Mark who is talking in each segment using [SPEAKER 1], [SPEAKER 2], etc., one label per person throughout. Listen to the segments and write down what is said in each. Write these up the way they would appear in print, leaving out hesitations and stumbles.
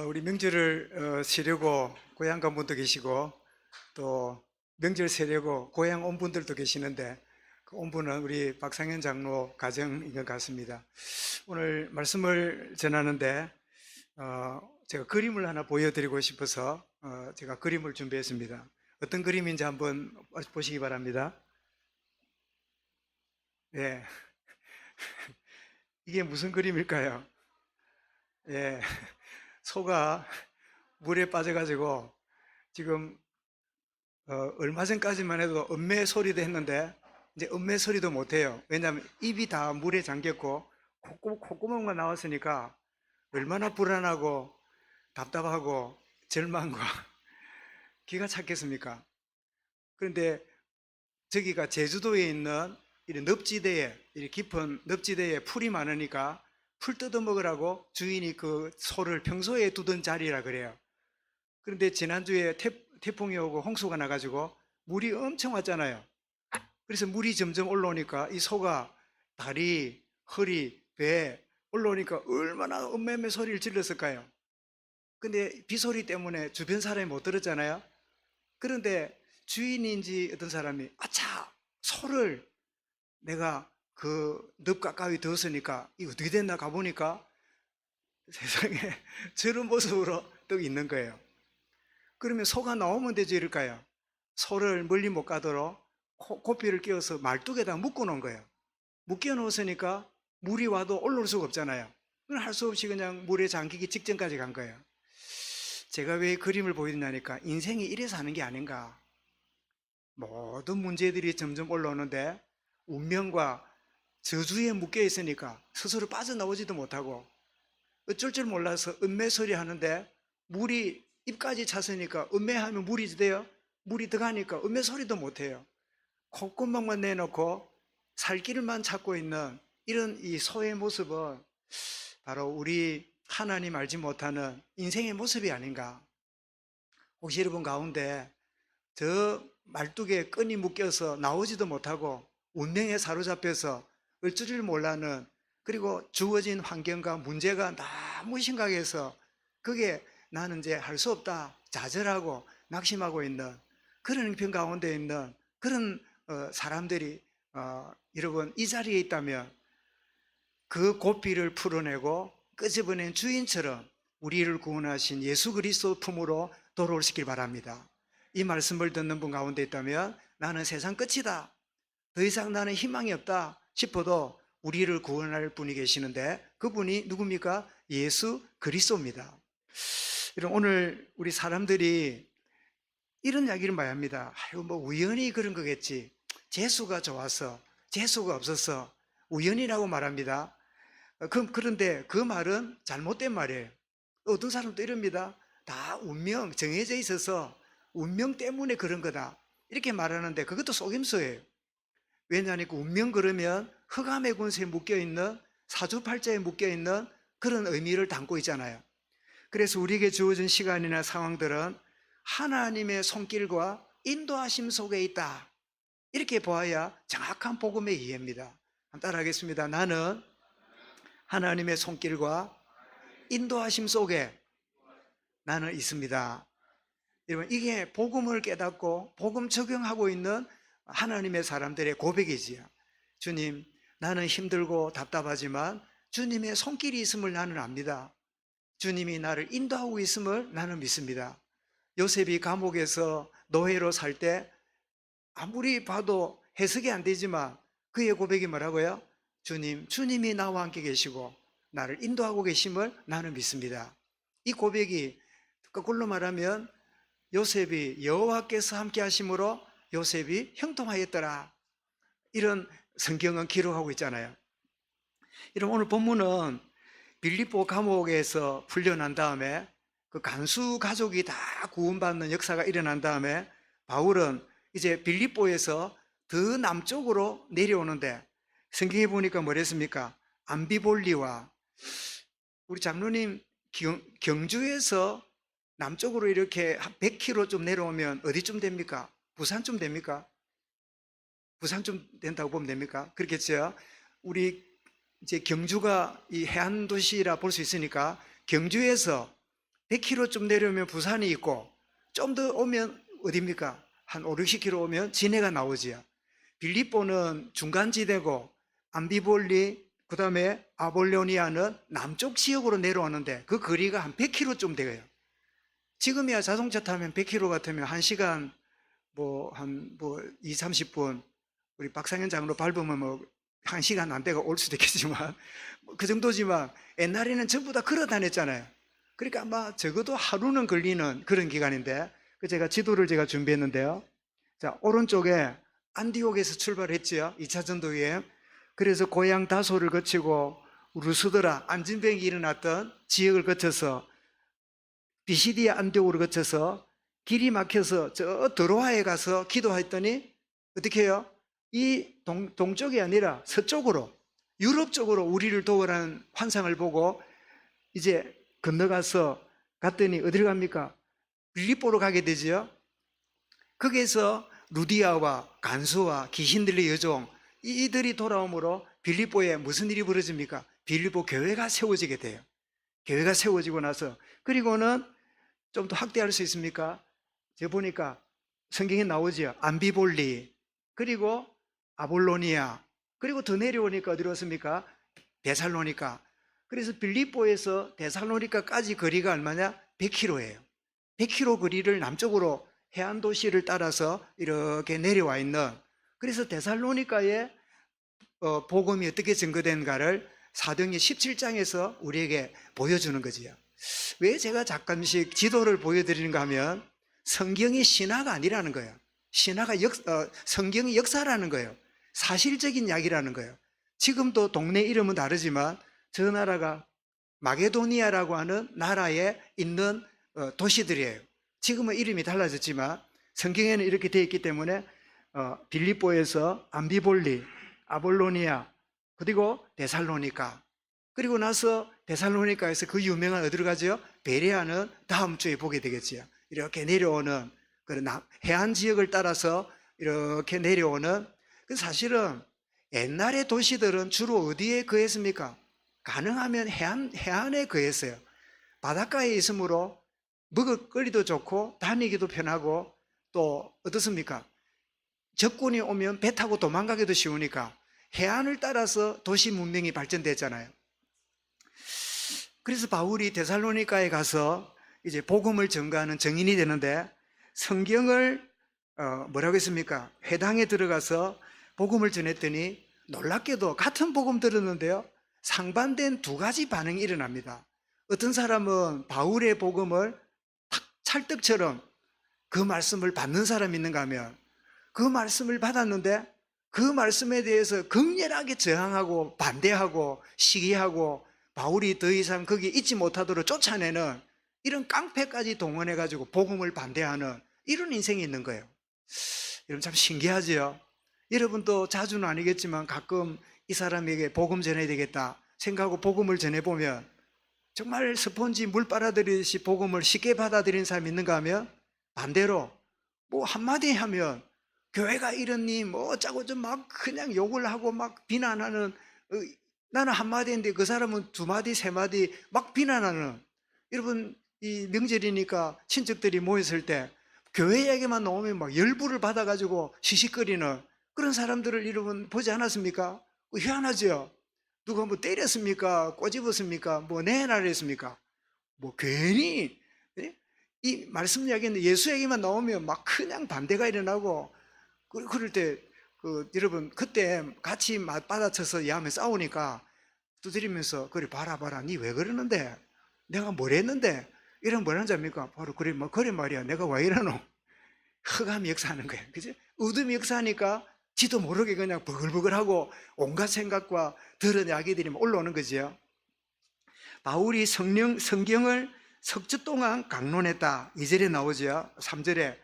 [SPEAKER 1] 우리 명절을 쉬려고 고향 간 분도 계시고 또 명절 세려고 고향 온 분들도 계시는데 그 온 분은 우리 박상현 장로 가정인 것 같습니다. 오늘 말씀을 전하는데 제가 그림을 하나 보여드리고 싶어서 제가 그림을 준비했습니다. 어떤 그림인지 한번 보시기 바랍니다. 예, 이게 무슨 그림일까요? 예, 소가 물에 빠져가지고 지금 얼마 전까지만 해도 음매 소리도 했는데 이제 음매 소리도 못해요. 왜냐하면 입이 다 물에 잠겼고 콧구멍만 나왔으니까 얼마나 불안하고 답답하고 절망과 기가 찼겠습니까? 그런데 저기가 제주도에 있는 이런 늪지대에, 이렇게 깊은 늪지대에 풀이 많으니까 풀 뜯어먹으라고 주인이 그 소를 평소에 두던 자리라 그래요. 그런데 지난주에 태풍이 오고 홍수가 나가지고 물이 엄청 왔잖아요. 그래서 물이 점점 올라오니까 이 소가 다리, 허리, 배 올라오니까 얼마나 음매매 소리를 질렀을까요? 근데 비소리 때문에 주변 사람이 못 들었잖아요. 그런데 주인인지 어떤 사람이 아차! 소를 내가 그 늪 가까이 두었으니까 이거 어떻게 됐나 가보니까 세상에 저런 모습으로 또 있는 거예요. 그러면 소가 나오면 되지 이럴까요? 소를 멀리 못 가도록 고삐를 끼워서 말뚝에다 묶어 놓은 거예요. 묶여 놓았으니까 물이 와도 올라올 수가 없잖아요. 그럼 할 수 없이 그냥 물에 잠기기 직전까지 간 거예요. 제가 왜 그림을 보여드리냐니까 인생이 이래서 하는 게 아닌가. 모든 문제들이 점점 올라오는데 운명과 저주에 묶여 있으니까 스스로 빠져나오지도 못하고 어쩔 줄 몰라서 은매소리 하는데 물이 입까지 찼으니까 은매하면 물이 돼요. 물이 들어가니까 은매소리도 못해요. 콧구멍만 내놓고 살 길만 찾고 있는 이런 이 소의 모습은 바로 우리 하나님 알지 못하는 인생의 모습이 아닌가. 혹시 여러분 가운데 저 말뚝에 끈이 묶여서 나오지도 못하고 운명에 사로잡혀서 어쩔 줄 몰라는, 그리고 주어진 환경과 문제가 너무 심각해서 그게 나는 이제 할 수 없다 좌절하고 낙심하고 있는 그런 형편 가운데 있는 그런 사람들이 여러분 이 자리에 있다면 그 고삐를 풀어내고 끄집어낸 주인처럼 우리를 구원하신 예수 그리스도 품으로 돌아오시길 바랍니다. 이 말씀을 듣는 분 가운데 있다면 나는 세상 끝이다, 더 이상 나는 희망이 없다 싶어도 우리를 구원할 분이 계시는데 그분이 누굽니까? 예수 그리스도입니다. 여러분 오늘 우리 사람들이 이런 이야기를 많이 합니다. 아유 뭐 우연히 그런 거겠지, 재수가 좋아서 재수가 없어서 우연이라고 말합니다. 그런데 그 말은 잘못된 말이에요. 어떤 사람도 이럽니다. 다 운명 정해져 있어서 운명 때문에 그런 거다 이렇게 말하는데 그것도 속임수예요. 왜냐하면 그 운명 그러면 흑암의 군세에 묶여있는 사주팔자에 묶여있는 그런 의미를 담고 있잖아요. 그래서 우리에게 주어진 시간이나 상황들은 하나님의 손길과 인도하심 속에 있다 이렇게 보아야 정확한 복음의 이해입니다. 따라하겠습니다. 나는 하나님의 손길과 인도하심 속에 나는 있습니다. 여러분 이게 복음을 깨닫고 복음 적용하고 있는 하나님의 사람들의 고백이지요. 주님, 나는 힘들고 답답하지만 주님의 손길이 있음을 나는 압니다. 주님이 나를 인도하고 있음을 나는 믿습니다. 요셉이 감옥에서 노예로 살 때 아무리 봐도 해석이 안 되지만 그의 고백이 뭐라고요? 주님, 주님이 나와 함께 계시고 나를 인도하고 계심을 나는 믿습니다. 이 고백이 거꾸로 말하면 요셉이 여호와께서 함께 하심으로 요셉이 형통하였더라 이런 성경은 기록하고 있잖아요. 여러분 오늘 본문은 빌립보 감옥에서 풀려난 다음에 그 간수 가족이 다 구원받는 역사가 일어난 다음에 바울은 이제 빌립보에서 더 남쪽으로 내려오는데 성경에 보니까 뭐랬습니까? 암비볼리와 우리 장로님 경주에서 남쪽으로 이렇게 한 100km 좀 내려오면 어디쯤 됩니까? 부산쯤 됩니까? 부산쯤 된다고 보면 됩니까? 그렇겠죠? 우리 이제 경주가 이 해안 도시라 볼 수 있으니까 경주에서 100km쯤 내려오면 부산이 있고, 좀 더 오면 어디입니까? 한 5, 60km 오면 진해가 나오지요. 빌립보는 중간지대고, 암비볼리, 그 다음에 아볼로니아는 남쪽 지역으로 내려오는데 그 거리가 한 100km쯤 돼요. 지금이야 자동차 타면 100km 같으면 1시간 한 2, 30분, 우리 박상현 장로 밟으면 1시간 안 돼가 올 수도 있겠지만 그 정도지만 옛날에는 전부 다 걸어 다녔잖아요. 그러니까 아마 적어도 하루는 걸리는 그런 기간인데, 제가 지도를 준비했는데요. 자, 오른쪽에 안디옥에서 출발했지요. 2차 전도 여행. 그래서 고향 다소를 거치고 루스드라, 안진병이 일어났던 지역을 거쳐서 비시디아 안디옥으로 거쳐서 길이 막혀서 저 드로아에 가서 기도했더니 어떻게 해요? 이 동쪽이 아니라 서쪽으로, 유럽 쪽으로 우리를 도우라는 환상을 보고 이제 건너가서 갔더니 어디로 갑니까? 빌립보로 가게 되지요. 거기에서 루디아와 간수와 귀신 들린 여종, 이들이 돌아오므로 빌립보에 무슨 일이 벌어집니까? 빌립보 교회가 세워지게 돼요. 교회가 세워지고 나서, 그리고는 좀 더 확대할 수 있습니까? 제가 보니까 성경에 나오죠. 암비볼리, 그리고 아볼로니아, 그리고 더 내려오니까 어디로 왔습니까? 데살로니가. 그래서 빌립보에서 데살로니가까지 거리가 얼마냐? 100km예요. 100km 거리를 남쪽으로 해안 도시를 따라서 이렇게 내려와 있는, 그래서 데살로니가에 복음이 어떻게 증거된가를 사도행전 17장에서 우리에게 보여주는 거지요. 왜 제가 잠깐씩 지도를 보여드리는가 하면 성경이 신화가 아니라는 거예요. 신화가 성경이 역사라는 거예요. 사실적인 이야기라는 거예요. 지금도 동네 이름은 다르지만 저 나라가 마게도니아라고 하는 나라에 있는 도시들이에요. 지금은 이름이 달라졌지만 성경에는 이렇게 되어 있기 때문에 빌립보에서 암비볼리, 아볼로니아, 그리고 데살로니가, 그리고 나서 데살로니가에서 그 유명한 어디로 가죠? 베레아는 다음 주에 보게 되겠지요. 이렇게 내려오는 그런 해안 지역을 따라서 이렇게 내려오는, 사실은 옛날의 도시들은 주로 어디에 거했습니까? 가능하면 해안에 거했어요. 바닷가에 있으므로 먹을거리도 좋고 다니기도 편하고, 또 어떻습니까? 적군이 오면 배 타고 도망가기도 쉬우니까 해안을 따라서 도시 문명이 발전됐잖아요. 그래서 바울이 데살로니가에 가서 이제 복음을 전가하는 증인이 되는데, 성경을 뭐라고 했습니까? 회당에 들어가서 복음을 전했더니 놀랍게도 같은 복음 들었는데요, 상반된 두 가지 반응이 일어납니다. 어떤 사람은 바울의 복음을 찰떡처럼 그 말씀을 받는 사람이 있는가 하면, 그 말씀을 받았는데 그 말씀에 대해서 극렬하게 저항하고 반대하고 시기하고 바울이 더 이상 거기에 있지 못하도록 쫓아내는 이런 깡패까지 동원해가지고 복음을 반대하는 이런 인생이 있는 거예요. 여러분 참 신기하죠? 여러분도 자주는 아니겠지만 가끔 이 사람에게 복음 전해야 되겠다 생각하고 복음을 전해보면 정말 스펀지 물 빨아들이듯이 복음을 쉽게 받아들이는 사람이 있는가 하면, 반대로 뭐 한마디 하면 교회가 이러니 뭐 어쩌고 좀 막 그냥 욕을 하고 막 비난하는, 나는 한마디 했는데 그 사람은 두 마디 세 마디 막 비난하는. 여러분 이 명절이니까 친척들이 모였을 때 교회 얘기만 나오면 막 열불을 받아가지고 시시거리는 그런 사람들을 여러분 보지 않았습니까? 희한하죠? 누가 뭐 때렸습니까? 꼬집었습니까? 뭐 내나랬습니까? 뭐 괜히 이 말씀 이야기는 예수 얘기만 나오면 막 그냥 반대가 일어나고, 그럴 때 여러분 그때 같이 맞받아쳐서 야매 싸우니까 두드리면서 그래 봐라 니 왜 그러는데 내가 뭘 했는데 이런 뭘 하는 겁니까? 바로 그래 말이야 내가 왜 이러노? 흑암이 역사하는 거예요. 그죠? 어둠이 역사하니까 지도 모르게 그냥 버글버글하고 온갖 생각과 들은 이야기들이 올라오는 거지요. 바울이 성경을 석주 동안 강론했다 2절에 나오죠. 3절에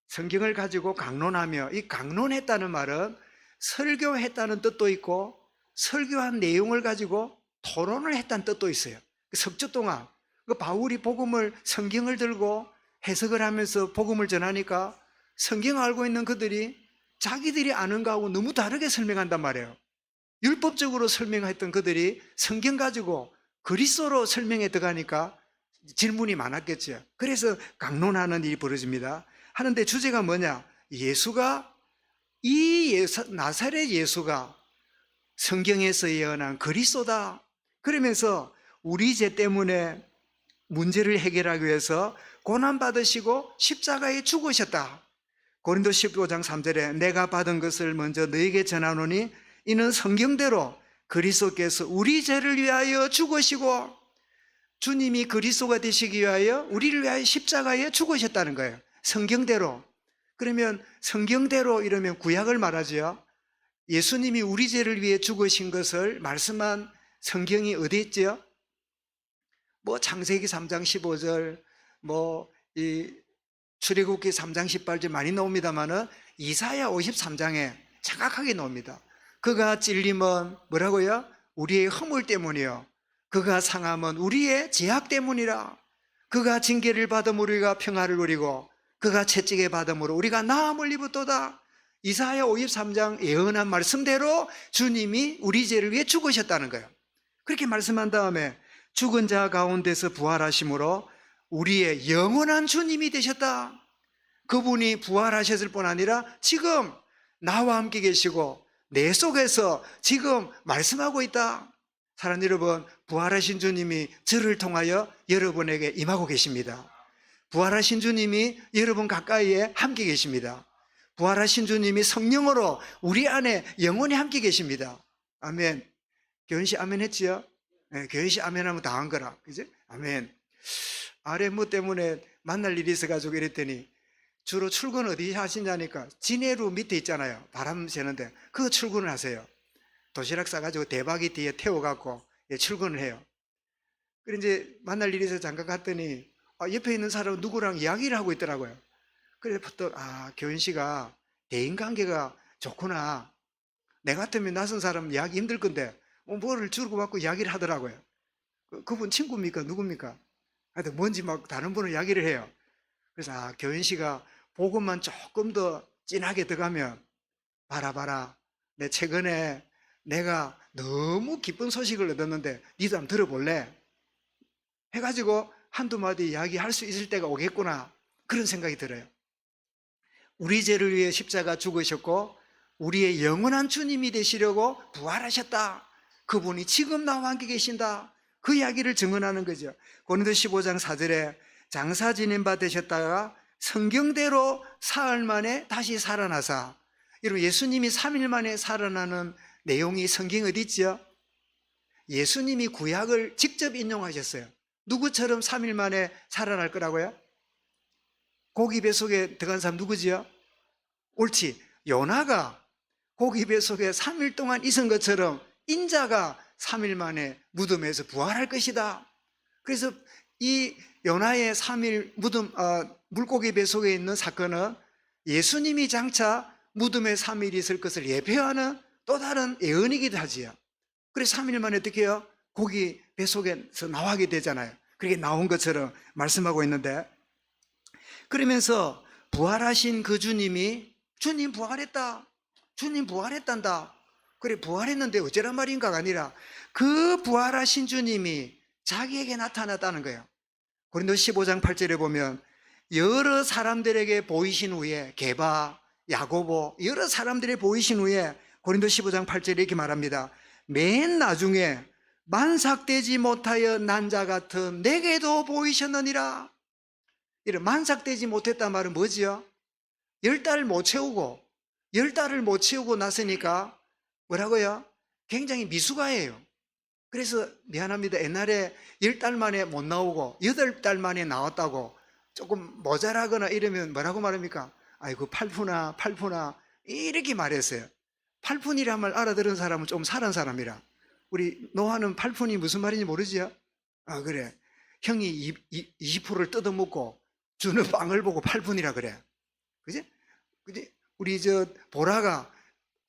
[SPEAKER 1] 성경을 가지고 강론하며, 이 강론했다는 말은 설교했다는 뜻도 있고 설교한 내용을 가지고 토론을 했다는 뜻도 있어요. 석주 동안 바울이 성경을 들고 해석을 하면서 복음을 전하니까 성경 알고 있는 그들이 자기들이 아는 거하고 너무 다르게 설명한단 말이에요. 율법적으로 설명했던 그들이 성경 가지고 그리스도로 설명해 들어가니까 질문이 많았겠죠. 그래서 강론하는 일이 벌어집니다. 하는데 주제가 뭐냐? 예수가 나사렛 예수가 성경에서 예언한 그리스도다. 그러면서 우리 죄 때문에 문제를 해결하기 위해서 고난받으시고 십자가에 죽으셨다. 고린도 15장 3절에 내가 받은 것을 먼저 너에게 전하노니 이는 성경대로 그리스도께서 우리 죄를 위하여 죽으시고 주님이 그리스도가 되시기 위하여 우리를 위하여 십자가에 죽으셨다는 거예요. 성경대로. 그러면 성경대로 이러면 구약을 말하죠. 예수님이 우리 죄를 위해 죽으신 것을 말씀한 성경이 어디 있죠? 뭐 창세기 3장 15절, 이 출애굽기 3장 18절 많이 나옵니다만은 이사야 53장에 정확하게 나옵니다. 그가 찔림은 뭐라고요? 우리의 허물 때문이요. 그가 상함은 우리의 죄악 때문이라. 그가 징계를 받음 우리가 평화를 누리고 그가 채찍에 받음으로 우리가 나음을 입었도다. 이사야 53장 예언한 말씀대로 주님이 우리 죄를 위해 죽으셨다는 거예요. 그렇게 말씀한 다음에 죽은 자 가운데서 부활하심으로 우리의 영원한 주님이 되셨다. 그분이 부활하셨을 뿐 아니라 지금 나와 함께 계시고 내 속에서 지금 말씀하고 있다. 사랑하는 여러분, 부활하신 주님이 저를 통하여 여러분에게 임하고 계십니다. 부활하신 주님이 여러분 가까이에 함께 계십니다. 부활하신 주님이 성령으로 우리 안에 영원히 함께 계십니다. 아멘. 교인씨 아멘 했지요? 네, 교인씨 아멘 하면 다 한 거라. 그지? 아멘. 아래 뭐 때문에 만날 일이 있어가지고 이랬더니 주로 출근 어디 하시냐니까 진해로 밑에 있잖아요. 바람 새는데 그거 출근을 하세요. 도시락 싸가지고 대박이 뒤에 태워갖고 출근을 해요. 그래 이제 만날 일이 있어서 잠깐 갔더니 옆에 있는 사람은 누구랑 이야기를 하고 있더라고요. 그래서 또 교인씨가 대인관계가 좋구나. 내 같으면 낯선 사람 이야기 힘들 건데 뭐를 주고받고 이야기를 하더라고요. 그분 친구입니까? 누굽니까? 하여튼 뭔지 막 다른 분은 이야기를 해요. 그래서 교인씨가 복음만 조금 더 진하게 들어가면 봐라 내 최근에 내가 너무 기쁜 소식을 얻었는데 니도 한번 들어볼래? 해가지고 한두 마디 이야기할 수 있을 때가 오겠구나 그런 생각이 들어요. 우리 죄를 위해 십자가 죽으셨고 우리의 영원한 주님이 되시려고 부활하셨다. 그분이 지금 나와 함께 계신다. 그 이야기를 증언하는 거죠. 고린도 15장 4절에 장사 지낸 바 되셨다가 성경대로 사흘 만에 다시 살아나사. 여러분 예수님이 3일 만에 살아나는 내용이 성경에 어디 있죠? 예수님이 구약을 직접 인용하셨어요. 누구처럼 3일 만에 살아날 거라고요? 고기 뱃속에 들어간 사람 누구지요? 옳지. 요나가 고기 뱃속에 3일 동안 있은 것처럼 인자가 3일 만에 무덤에서 부활할 것이다. 그래서 이 요나의 3일 물고기 뱃속에 있는 사건은 예수님이 장차 무덤에 3일 있을 것을 예표하는 또 다른 예언이기도 하지요. 그래서 3일 만에 어떻게 해요? 고기 뱃속에서 나오게 되잖아요. 그렇게 나온 것처럼 말씀하고 있는데, 그러면서 부활하신 그 주님이 주님 부활했다. 주님 부활했단다. 그래 부활했는데 어쩌란 말인가가 아니라 그 부활하신 주님이 자기에게 나타났다는 거예요. 고린도 15장 8절에 보면 여러 사람들에게 보이신 후에 게바, 야고보 여러 사람들에게 보이신 후에 고린도 15장 8절에 이렇게 말합니다. 맨 나중에 만삭되지 못하여 난 자 같은 내게도 보이셨느니라. 이런 만삭되지 못했단 말은 뭐지요? 10달을 못 채우고 10달을 못 채우고 났으니까 뭐라고요? 굉장히 미숙아예요. 그래서 미안합니다. 옛날에 10달 만에 못 나오고 8달 만에 나왔다고 조금 모자라거나 이러면 뭐라고 말합니까? 아이고 팔푸나 이렇게 말했어요. 팔푼이란 말 알아들은 사람은 좀 살은 사람이라. 우리 노아는 팔푼이 무슨 말인지 모르지요? 그래. 형이 20%를 뜯어먹고 주는 빵을 보고 팔푼이라 그래. 그지? 우리 보라가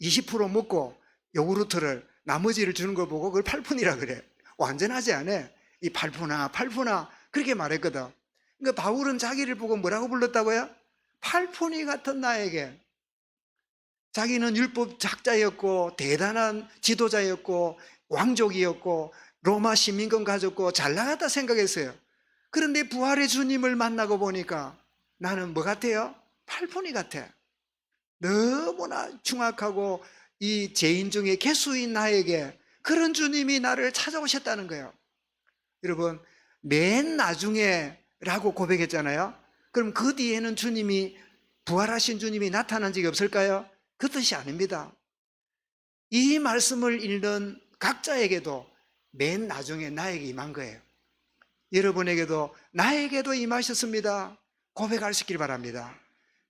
[SPEAKER 1] 20% 먹고 요구르트를 나머지를 주는 걸 보고 그걸 팔푼이라 그래. 완전하지 않아. 이 팔푼아 그렇게 말했거든. 그러니까 바울은 자기를 보고 뭐라고 불렀다고요? 팔푼이 같은 나에게. 자기는 율법 작자였고 대단한 지도자였고 왕족이었고 로마 시민권 가졌고 잘 나갔다 생각했어요. 그런데 부활의 주님을 만나고 보니까 나는 뭐 같아요? 팔푼이 같아. 너무나 중악하고 이 죄인 중에 개수인 나에게 그런 주님이 나를 찾아오셨다는 거예요. 여러분, 맨 나중에 라고 고백했잖아요. 그럼 그 뒤에는 주님이, 부활하신 주님이 나타난 적이 없을까요? 그 뜻이 아닙니다. 이 말씀을 읽는 각자에게도 맨 나중에 나에게 임한 거예요. 여러분에게도 나에게도 임하셨습니다. 고백할 수 있길 바랍니다.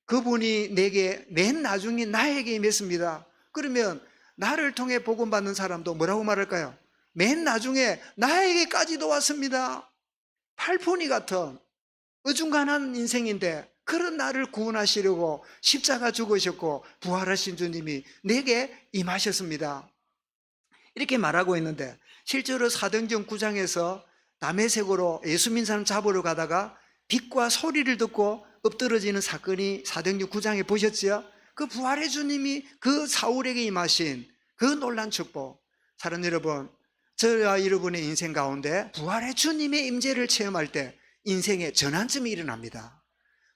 [SPEAKER 1] 그분이 내게 맨 나중에 나에게 임했습니다. 그러면 나를 통해 복음 받는 사람도 뭐라고 말할까요? 맨 나중에 나에게까지도 왔습니다. 팔푼이 같은 어중간한 인생인데 그런 나를 구원하시려고 십자가 죽으셨고 부활하신 주님이 내게 임하셨습니다. 이렇게 말하고 있는데 실제로 사도행전 9장에서 담에색으로 예수 믿는 사람 잡으러 가다가 빛과 소리를 듣고 엎드러지는 사건이 사도행전 9장에 보셨지요? 그 부활의 주님이 그 사울에게 임하신 그 놀란 축복. 사랑하는 여러분, 저와 여러분의 인생 가운데 부활의 주님의 임재를 체험할 때 인생의 전환점이 일어납니다.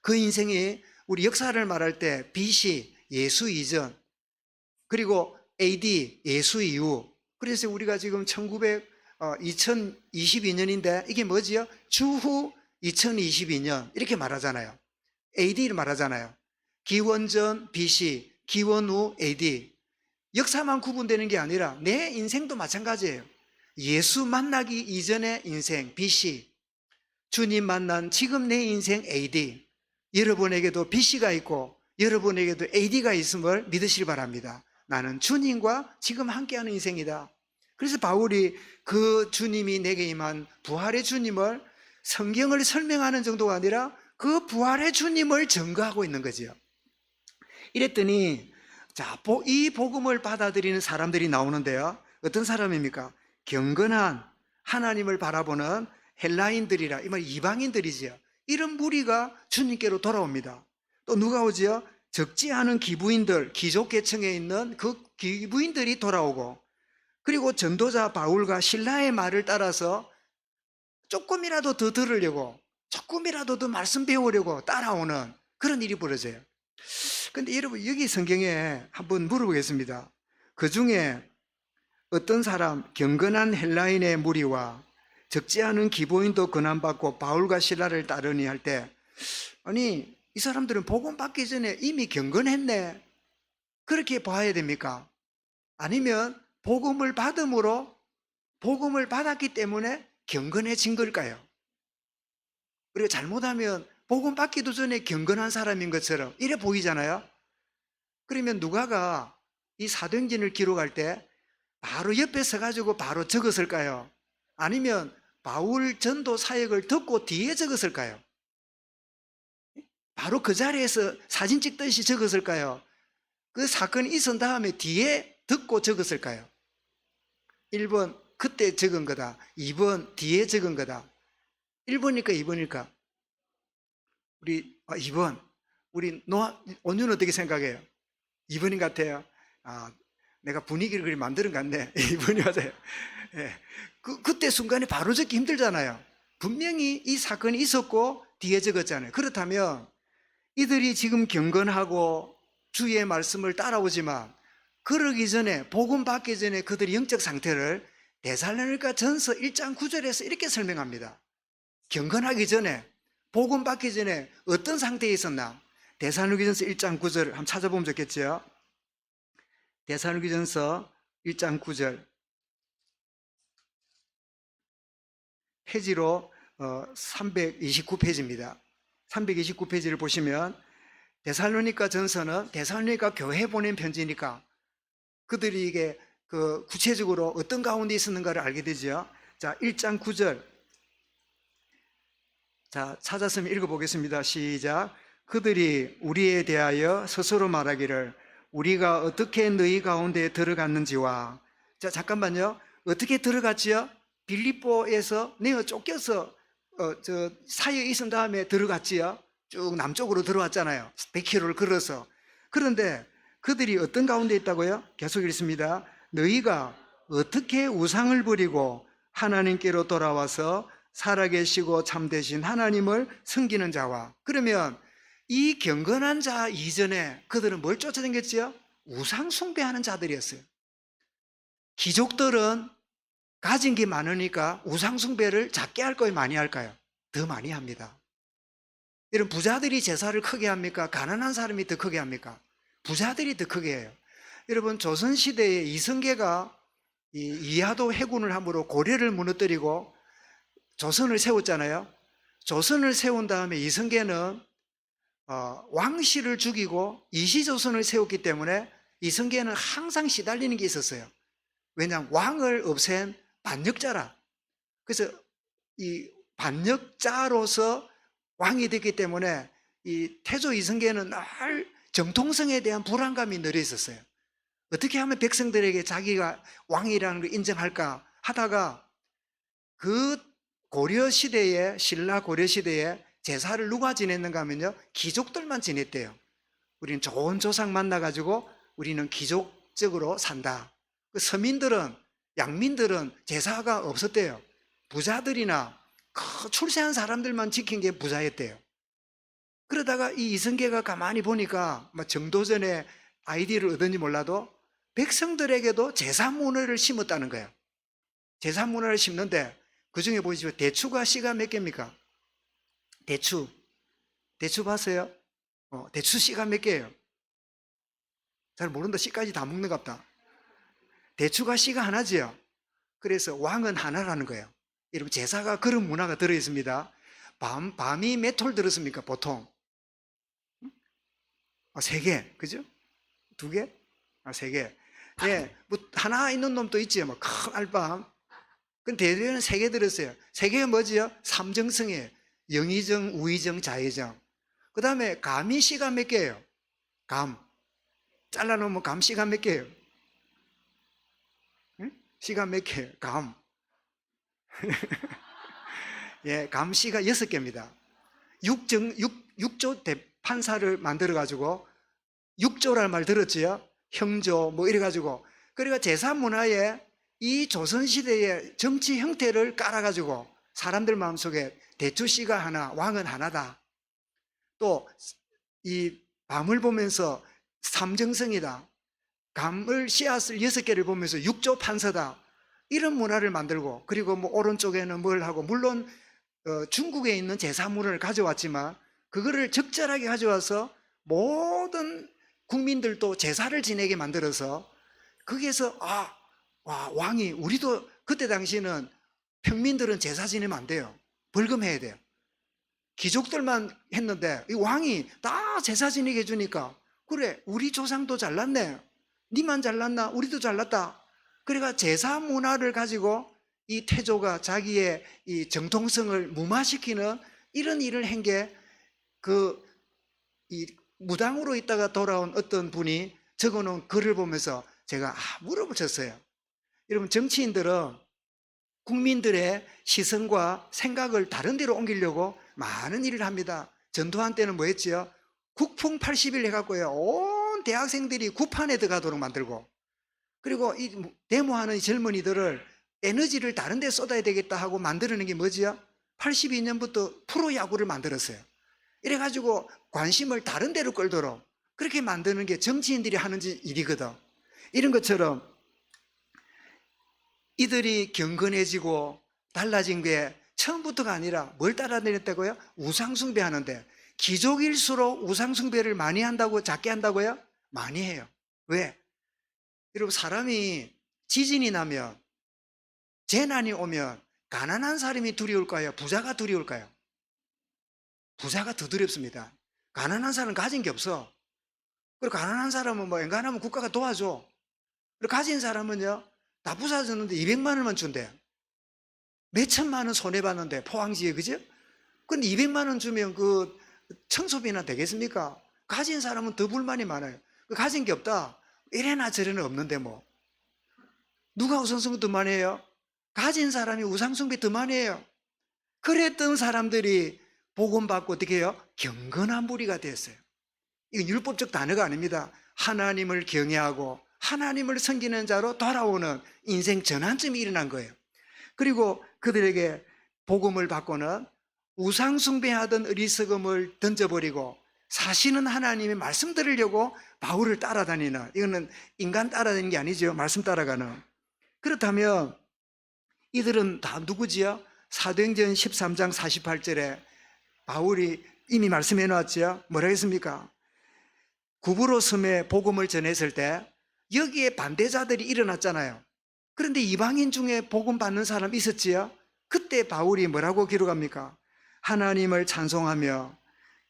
[SPEAKER 1] 그 인생이 우리 역사를 말할 때 BC 예수 이전, 그리고 AD 예수 이후. 그래서 우리가 지금 2022년인데 이게 뭐지요? 주후 2022년 이렇게 말하잖아요. AD를 말하잖아요. 기원전 BC, 기원 후 AD. 역사만 구분되는 게 아니라 내 인생도 마찬가지예요. 예수 만나기 이전의 인생 BC, 주님 만난 지금 내 인생 AD. 여러분에게도 BC가 있고 여러분에게도 AD가 있음을 믿으시기 바랍니다. 나는 주님과 지금 함께하는 인생이다. 그래서 바울이 그 주님이 내게 임한 부활의 주님을 성경을 설명하는 정도가 아니라 그 부활의 주님을 증거하고 있는 거지요. 이랬더니 이 복음을 받아들이는 사람들이 나오는데요. 어떤 사람입니까? 경건한 하나님을 바라보는 헬라인들이라, 이 말 이방인들이지요. 이런 무리가 주님께로 돌아옵니다. 또 누가 오지요? 적지 않은 기부인들, 귀족계층에 있는 그 기부인들이 돌아오고, 그리고 전도자 바울과 실라의 말을 따라서 조금이라도 더 들으려고, 조금이라도 더 말씀 배우려고 따라오는 그런 일이 벌어져요. 근데 여러분, 여기 성경에 한번 물어보겠습니다. 그 중에 어떤 사람, 경건한 헬라인의 무리와 적지 않은 기부인도 권한받고 바울과 실라를 따르니 할 때, 아니 이 사람들은 복음 받기 전에 이미 경건했네, 그렇게 봐야 됩니까? 아니면 복음을 받음으로, 복음을 받았기 때문에 경건해진 걸까요? 우리가 잘못하면 복음 받기도 전에 경건한 사람인 것처럼 이래 보이잖아요. 그러면 누가가 이 사도행전을 기록할 때 바로 옆에 서가지고 바로 적었을까요? 아니면 바울 전도 사역을 듣고 뒤에 적었을까요? 바로 그 자리에서 사진 찍듯이 적었을까요? 그 사건이 있은 다음에 뒤에 듣고 적었을까요? 1번 그때 적은 거다, 2번 뒤에 적은 거다. 1번일까 2번일까? 우리 2번. 우리 온유는 어떻게 생각해요? 2번인 것 같아요. 내가 분위기를 그리 만드는 것 같네. 2번이 맞아요. 예. 그때 순간에 바로 적기 힘들잖아요. 분명히 이 사건이 있었고 뒤에 적었잖아요. 그렇다면 이들이 지금 경건하고 주의 말씀을 따라오지만 그러기 전에, 복음 받기 전에 그들의 영적 상태를 데살로니가 전서 1장 9절에서 이렇게 설명합니다. 경건하기 전에, 복음 받기 전에 어떤 상태에 있었나? 데살로니가전서 1장 9절 한번 찾아보면 좋겠죠. 데살로니가전서 1장 9절 페이지로 329페이지입니다. 329페이지를 보시면 데살로니가 전서는 데살로니가 교회 보낸 편지니까 그들이 이게 구체적으로 어떤 가운데 있었는가를 알게 되죠. 자, 1장 9절. 자, 찾았으면 읽어보겠습니다. 시작. 그들이 우리에 대하여 스스로 말하기를 우리가 어떻게 너희 가운데 들어갔는지와, 자, 잠깐만요. 어떻게 들어갔지요? 빌립보에서 내어 쫓겨서 사이에 있은 다음에 들어갔지요. 쭉 남쪽으로 들어왔잖아요. 100km를 걸어서. 그런데 그들이 어떤 가운데 있다고요? 계속 읽습니다. 너희가 어떻게 우상을 버리고 하나님께로 돌아와서 살아계시고 참되신 하나님을 섬기는 자와. 그러면 이 경건한 자 이전에 그들은 뭘 쫓아다녔지요? 우상 숭배하는 자들이었어요. 귀족들은 가진 게 많으니까 우상 숭배를 작게 할까요, 많이 할까요? 더 많이 합니다. 이런 부자들이 제사를 크게 합니까? 가난한 사람이 더 크게 합니까? 부자들이 더 크게 해요. 여러분, 조선시대에 이성계가 이하도 해군을 함으로 고려를 무너뜨리고 조선을 세웠잖아요. 조선을 세운 다음에 이성계는 왕실을 죽이고 이시조선을 세웠기 때문에 이성계는 항상 시달리는 게 있었어요. 왜냐하면 왕을 없앤 반역자라. 그래서 이 반역자로서 왕이 됐기 때문에 이 태조 이성계는 늘 정통성에 대한 불안감이 늘 있었어요. 어떻게 하면 백성들에게 자기가 왕이라는 걸 인정할까 하다가 그 고려시대에, 신라 고려시대에 제사를 누가 지냈는가 하면요, 귀족들만 지냈대요. 우리는 좋은 조상 만나가지고 우리는 귀족적으로 산다. 그 서민들은, 양민들은 제사가 없었대요. 부자들이나 출세한 사람들만 지킨 게 부자였대요. 그러다가 이 이성계가 가만히 보니까 정도전에 아이디어를 얻은지 몰라도 백성들에게도 제사 문화를 심었다는 거예요. 제사 문화를 심는데 그 중에 보시죠. 대추가 씨가 몇 개입니까? 대추 봤어요? 대추 씨가 몇 개예요? 잘 모른다. 씨까지 다 먹는 것 같다. 대추가 씨가 하나지요. 그래서 왕은 하나라는 거예요. 여러분, 제사가 그런 문화가 들어있습니다. 밤이 몇 톨 들었습니까? 보통 3개, 그죠? 2개? 3개. 예, 뭐 하나 있는 놈도 있지요. 뭐 큰 알밤. 근데 대개는 3개 들었어요. 3개가 뭐지요? 삼정성이에요. 영의정, 우의정, 자의정. 그 다음에 감이 씨가 몇 개예요? 감. 잘라놓으면 감 씨가 몇 개예요? 응? 씨가 몇 개예요? 감. 예, 감 씨가 6개입니다. 6조 대판사를 만들어가지고 6조라는 말 들었지요? 형조, 뭐 이래가지고. 그러니까 제사 문화에 이 조선시대의 정치 형태를 깔아가지고 사람들 마음속에 대추씨가 하나, 왕은 하나다. 또 이 밤을 보면서 삼정성이다. 감을 씨앗을 6개를 보면서 6조 판서다. 이런 문화를 만들고, 그리고 뭐 오른쪽에는 뭘 하고, 물론 중국에 있는 제사 문화를 가져왔지만 그거를 적절하게 가져와서 모든 국민들도 제사를 지내게 만들어서 거기에서 와, 왕이, 우리도 그때 당시에는 평민들은 제사 지내면 안 돼요. 벌금해야 돼요. 귀족들만 했는데 이 왕이 다 제사 지내게 해주니까, 그래, 우리 조상도 잘났네. 니만 잘났나? 우리도 잘났다. 그러니까 제사 문화를 가지고 이 태조가 자기의 이 정통성을 무마시키는 이런 일을 한 게, 이 무당으로 있다가 돌아온 어떤 분이 적어놓은 글을 보면서 제가 물어보셨어요. 여러분, 정치인들은 국민들의 시선과 생각을 다른 데로 옮기려고 많은 일을 합니다. 전두환 때는 뭐 했지요? 국풍 80일 해갖고요, 온 대학생들이 구판에 들어가도록 만들고, 그리고 이 데모하는 젊은이들을 에너지를 다른 데 쏟아야 되겠다 하고 만드는 게 뭐지요? 82년부터 프로야구를 만들었어요. 이래가지고 관심을 다른 데로 끌도록 그렇게 만드는 게 정치인들이 하는 일이거든. 이런 것처럼 이들이 경건해지고 달라진 게 처음부터가 아니라 뭘 따라다녔다고요? 우상숭배하는데, 귀족일수록 우상숭배를 많이 한다고, 작게 한다고요? 많이 해요. 왜? 여러분, 사람이 지진이 나면, 재난이 오면 가난한 사람이 두려울까요? 부자가 두려울까요? 부자가 더 두렵습니다. 가난한 사람은 가진 게 없어. 그리고 가난한 사람은 뭐 엔간하면 국가가 도와줘. 그리고 가진 사람은요, 다 부사졌는데 200만 원만 준대. 몇 천만 원 손해봤는데, 포항지에, 그죠? 근데 200만 원 주면 그 청소비나 되겠습니까? 가진 사람은 더 불만이 많아요. 가진 게 없다. 이래나 저래나 없는데 뭐. 누가 우상숭배 더 많이 해요? 가진 사람이 우상숭배 더 많이 해요. 그랬던 사람들이 복음받고 어떻게 해요? 경건한 무리가 됐어요. 이건 율법적 단어가 아닙니다. 하나님을 경외하고 하나님을 섬기는 자로 돌아오는 인생 전환점이 일어난 거예요. 그리고 그들에게 복음을 받고는 우상숭배하던 어리석음을 던져버리고 사시는 하나님의 말씀 들으려고 바울을 따라다니는, 이거는 인간 따라다니는 게 아니죠. 말씀 따라가는. 그렇다면 이들은 다 누구지요? 사도행전 13장 48절에 바울이 이미 말씀해 놨죠. 뭐라 했습니까? 구브로 섬에 복음을 전했을 때 여기에 반대자들이 일어났잖아요. 그런데 이방인 중에 복음 받는 사람 있었지요? 그때 바울이 뭐라고 기록합니까? 하나님을 찬송하며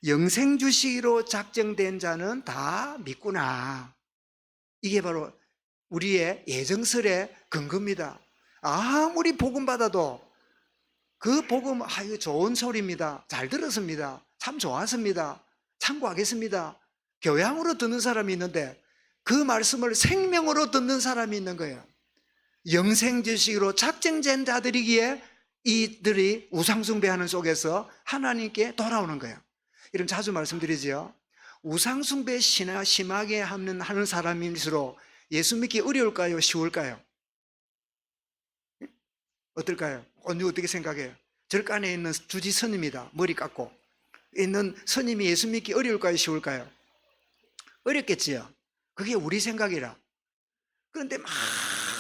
[SPEAKER 1] 영생 주시기로 작정된 자는 다 믿구나. 이게 바로 우리의 예정설의 근거입니다. 아무리 복음 받아도 그 복음, 이거 좋은 소리입니다. 잘 들었습니다. 참 좋았습니다. 참고하겠습니다. 교양으로 듣는 사람이 있는데 그 말씀을 생명으로 듣는 사람이 있는 거예요. 영생 지식으로 작정된 자들이기에 이들이 우상숭배하는 속에서 하나님께 돌아오는 거예요. 이런 자주 말씀드리지요. 우상숭배 심하게 하는 사람일수록 예수 믿기 어려울까요? 쉬울까요? 어떨까요? 어떻게 생각해요? 절간에 있는 주지 스님입니다. 머리 깎고 있는 스님이 예수 믿기 어려울까요? 쉬울까요? 어렵겠지요. 그게 우리 생각이라. 그런데 막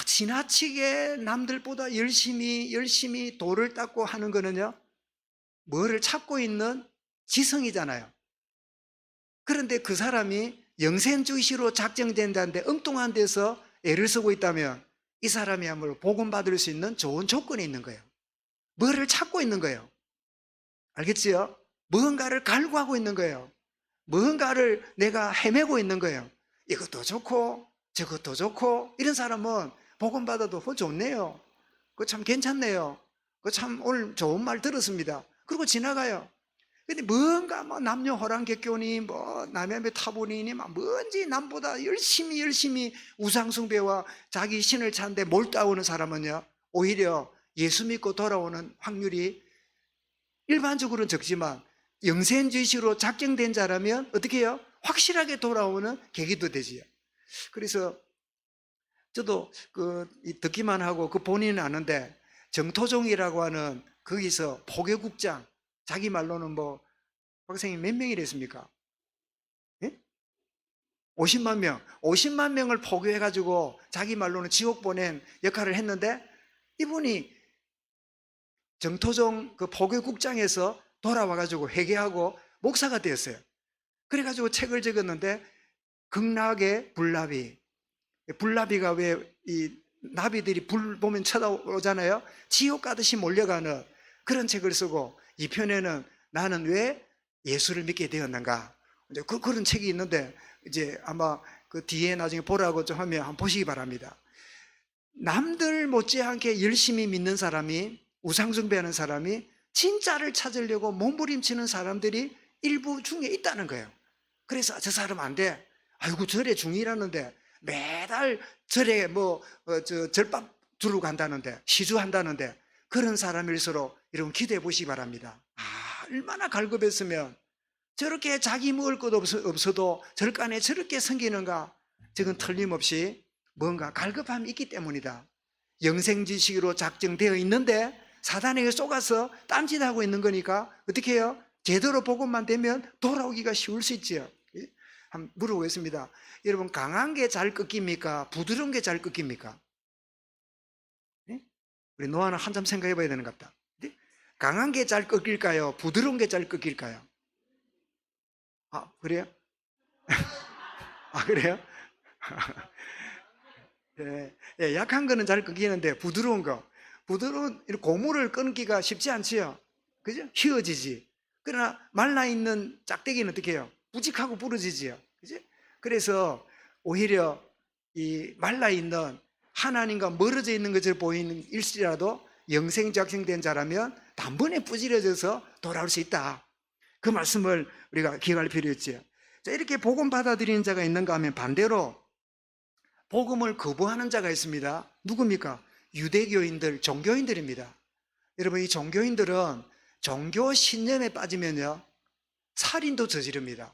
[SPEAKER 1] 지나치게 남들보다 열심히 돌을 닦고 하는 거는요, 뭐를 찾고 있는 지성이잖아요. 그런데 그 사람이 영생주의시로 작정된다는데 엉뚱한 데서 애를 쓰고 있다면 이 사람이야말로 복음 받을 수 있는 좋은 조건이 있는 거예요. 뭐를 찾고 있는 거예요. 알겠지요? 무언가를 갈구하고 있는 거예요. 무언가를 내가 헤매고 있는 거예요. 이것도 좋고 저것도 좋고. 이런 사람은 복음 받아도 좋네요. 그거 참 괜찮네요. 그거 참 오늘 좋은 말 들었습니다. 그리고 지나가요. 근데 뭔가 남녀 호랑객교니 남의 타보니니 뭔지 남보다 열심히 우상숭배와 자기 신을 찾는데 몰두하는 사람은요, 오히려 예수 믿고 돌아오는 확률이 일반적으로는 적지만 영생주의식으로 작정된 자라면 어떻게 해요? 확실하게 돌아오는 계기도 되지요. 그래서 저도 듣기만 하고 본인은 아는데, 정토종이라고 하는 거기서 포교국장, 자기 말로는 박사님 몇 명이랬습니까? 예? 50만 명. 50만 명을 포교해가지고 자기 말로는 지옥 보낸 역할을 했는데, 이분이 정토종 포교국장에서 돌아와가지고 회개하고 목사가 되었어요. 그래가지고 책을 적었는데, 극락의 불나비가 왜 이 나비들이 불 보면 쳐다오잖아요. 지옥 가듯이 몰려가는 그런 책을 쓰고, 이 편에는 나는 왜 예수를 믿게 되었는가, 이제 그런 책이 있는데, 이제 아마 그 뒤에 나중에 보라고 좀 하면 한번 보시기 바랍니다. 남들 못지않게 열심히 믿는 사람이, 우상숭배하는 사람이 진짜를 찾으려고 몸부림치는 사람들이 일부 중에 있다는 거예요. 그래서 저 사람 안 돼. 아이고 절에 중이라는데 매달 절에 절밥 두루 간다는데, 시주한다는데, 그런 사람일수록 여러분 기대해 보시기 바랍니다. 얼마나 갈급했으면 저렇게 자기 먹을 것 없어도 절간에 저렇게 섬기는가. 저건 틀림없이 뭔가 갈급함이 있기 때문이다. 영생지식으로 작정되어 있는데 사단에게 속아서 딴짓하고 있는 거니까 어떻게 해요? 제대로 복음만 되면 돌아오기가 쉬울 수 있지요. 한번 물어보겠습니다. 여러분, 강한 게 잘 꺾입니까? 부드러운 게 잘 꺾입니까? 네? 우리 노아는 한참 생각해 봐야 되는 것 같다. 네? 강한 게 잘 꺾일까요? 부드러운 게 잘 꺾일까요? 그래요? 그래요? 예, 약한 거는 잘 꺾이는데 부드러운 고무를 끊기가 쉽지 않지요. 그죠? 휘어지지. 그러나 말라있는 짝대기는 어떻게 해요? 부직하고 부러지지요. 그죠? 그래서 오히려 이 말라있는, 하나님과 멀어져 있는 것을 보이는 일시라도 영생작정된 자라면 단번에 부지러져서 돌아올 수 있다. 그 말씀을 우리가 기억할 필요 있지요. 자, 이렇게 복음 받아들이는 자가 있는가 하면 반대로 복음을 거부하는 자가 있습니다. 누굽니까? 유대교인들, 종교인들입니다. 여러분, 이 종교인들은 종교 신념에 빠지면요, 살인도 저지릅니다.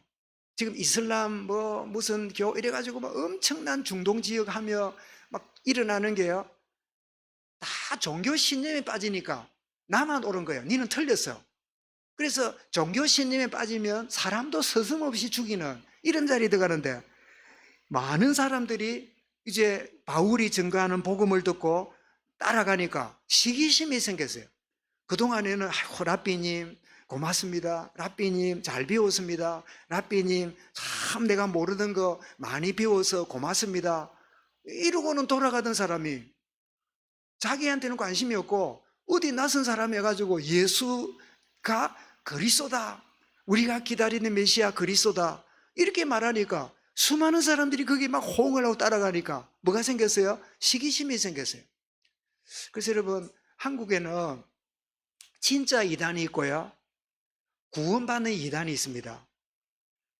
[SPEAKER 1] 지금 이슬람 무슨 교 이래가지고 엄청난 중동지역 하며 막 일어나는 게요, 다 종교 신념에 빠지니까 나만 옳은 거예요. 니는 틀렸어. 그래서 종교 신념에 빠지면 사람도 서슴없이 죽이는 이런 자리에 들어가는데, 많은 사람들이 이제 바울이 증거하는 복음을 듣고 따라가니까 시기심이 생겼어요. 그동안에는 라삐님 고맙습니다, 라삐님 잘 배웠습니다, 라삐님 참 내가 모르는 거 많이 배워서 고맙습니다, 이러고는 돌아가던 사람이 자기한테는 관심이 없고 어디 낯선 사람이 해가지고 예수가 그리스도다, 우리가 기다리는 메시아 그리스도다 이렇게 말하니까 수많은 사람들이 거기 막 호응을 하고 따라가니까 뭐가 생겼어요? 시기심이 생겼어요. 그래서 여러분, 한국에는 진짜 이단이 있고요, 구원받는 이단이 있습니다.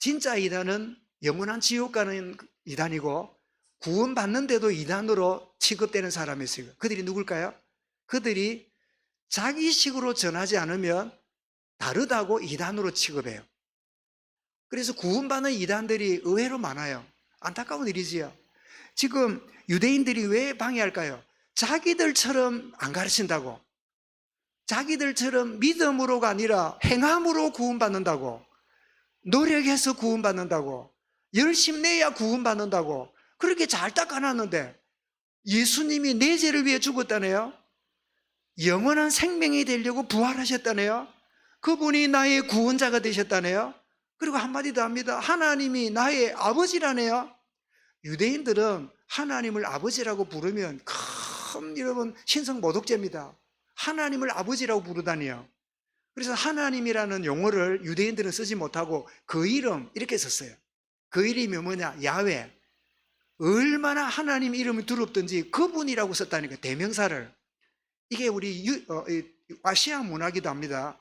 [SPEAKER 1] 진짜 이단은 영원한 지옥 가는 이단이고, 구원받는데도 이단으로 취급되는 사람이 있어요. 그들이 누굴까요? 그들이 자기식으로 전하지 않으면 다르다고 이단으로 취급해요. 그래서 구원받는 이단들이 의외로 많아요. 안타까운 일이지요. 지금 유대인들이 왜 방해할까요? 자기들처럼 안 가르친다고, 자기들처럼 믿음으로가 아니라 행함으로 구원받는다고, 노력해서 구원받는다고, 열심히 내야 구원받는다고 그렇게 잘 닦아놨는데, 예수님이 내 죄를 위해 죽었다네요. 영원한 생명이 되려고 부활하셨다네요. 그분이 나의 구원자가 되셨다네요. 그리고 한마디 더 합니다. 하나님이 나의 아버지라네요. 유대인들은 하나님을 아버지라고 부르면 큰, 여러분, 신성모독죄입니다. 하나님을 아버지라고 부르다니요. 그래서 하나님이라는 용어를 유대인들은 쓰지 못하고 그 이름 이렇게 썼어요. 그 이름이 뭐냐? 야훼. 얼마나 하나님 이름이 두렵든지 그분이라고 썼다니까, 대명사를. 이게 우리 아시아 문화기도 합니다.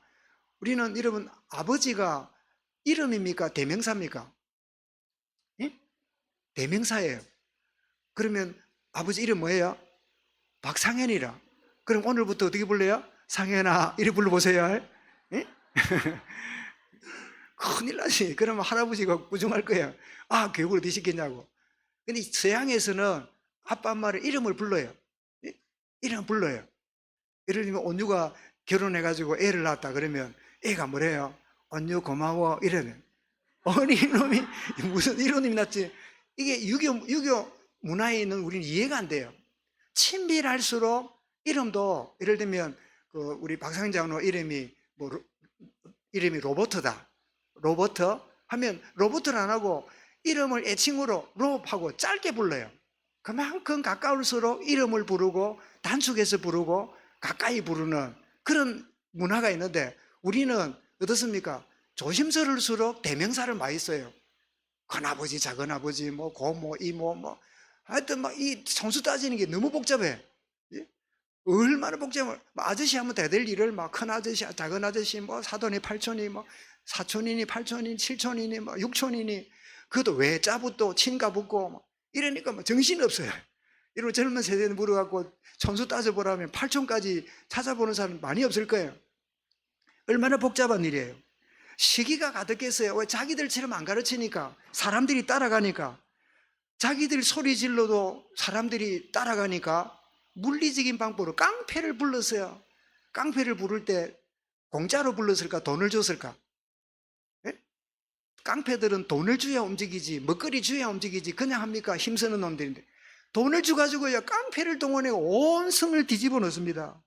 [SPEAKER 1] 우리는 여러분, 아버지가 이름입니까? 대명사입니까? 예? 대명사예요. 그러면 아버지 이름 뭐예요? 박상현이라. 그럼 오늘부터 어떻게 불러요? 상현아 이렇게 불러보세요. 예? 큰일 나지. 그러면 할아버지가 부정할 거예요. 아, 교육을 어떻게 시켰냐고. 근데 서양에서는 아빠 엄마를 이름을 불러요. 예? 이름 불러요. 예를 들면 온유가 결혼해가지고 애를 낳았다 그러면 애가 뭐래요? 온유 고마워 이러면, 아니 이놈이 무슨 이런 이름이 났지. 이게 유교 문화에 있는 우리는 이해가 안 돼요. 친밀할수록 이름도, 예를 들면 그 우리 박상현 장로 이름이 이름이 로버트다. 로버트 하면 로버트를 안 하고 이름을 애칭으로 롭하고 짧게 불러요. 그만큼 가까울수록 이름을 부르고 단축해서 부르고 가까이 부르는 그런 문화가 있는데, 우리는 어떻습니까? 조심스러울수록 대명사를 많이 써요. 큰아버지, 작은아버지, 뭐 고모, 이모, 뭐 하여튼 막 이 성수 따지는 게 너무 복잡해. 예? 얼마나 복잡해. 아저씨 하면 다 될 일을 막 큰아저씨, 작은아저씨, 뭐 사돈이 팔촌이, 뭐 사촌이니 팔촌이니 칠촌이니 뭐 육촌이니, 그것도 외자붙고 친가 붙고 뭐 이러니까 뭐 정신이 없어요. 이런 젊은 세대는 물어갖고 천수 따져보라면 8촌까지 찾아보는 사람 많이 없을 거예요. 얼마나 복잡한 일이에요. 시기가 가득했어요. 왜? 자기들처럼 안 가르치니까, 사람들이 따라가니까. 자기들 소리 질러도 사람들이 따라가니까 물리적인 방법으로 깡패를 불렀어요. 깡패를 부를 때 공짜로 불렀을까, 돈을 줬을까? 예? 깡패들은 돈을 줘야 움직이지, 먹거리 줘야 움직이지, 그냥 합니까? 힘쓰는 놈들인데 돈을 주가지고요 깡패를 동원해 온 성을 뒤집어 놓습니다.